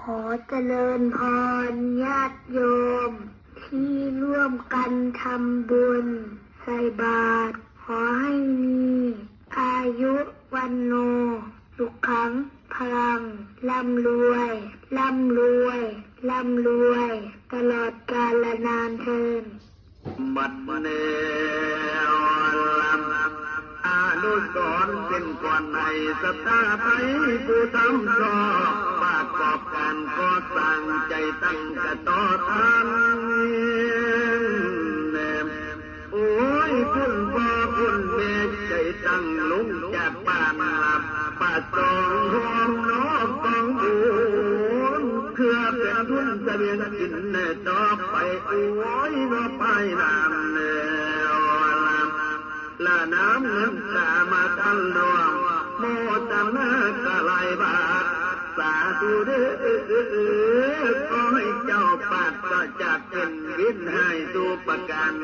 ขอเจริญพรญาติโยมที่ร่วมกันทำบุญใส่บาตรขอให้มีอายุวันโนสุขังพลังร่ำรวยร่ำรวยร่ำรวยตลอดกาลนานเทอญบัดเนอนุสรณ์เป็นก่อนให้ศรัทธาไทยผู้ทำชอบประกอบการก่อสร้างใจตั้งกระต่อทานโอ้ยคุณพ่อคุณแม่ใจตั้งลุงจากบ้านหลับป่าจองห้องนอกกองบุญเพื่อเป็นทุนเสบียงกินต่อไปโอ้ยว่าไปนานละน้ำเงินตามาทันรวมโมตนากะลายบาทสาธุเด้อขอให้เจ้าปัดก็จากเป็นวินให้ดูประกัน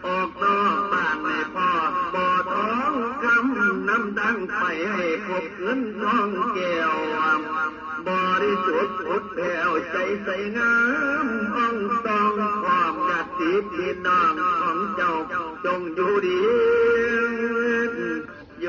ออกนอกบ้านไม่พอบ่อท้องคำน้ำดังไปให้ครบเงินทองแก้วบริสุทธิ์อุดแผ่วใจใสงามอ่องตองความญาติพี่น้องของเจ้าจงอยู่ดีโย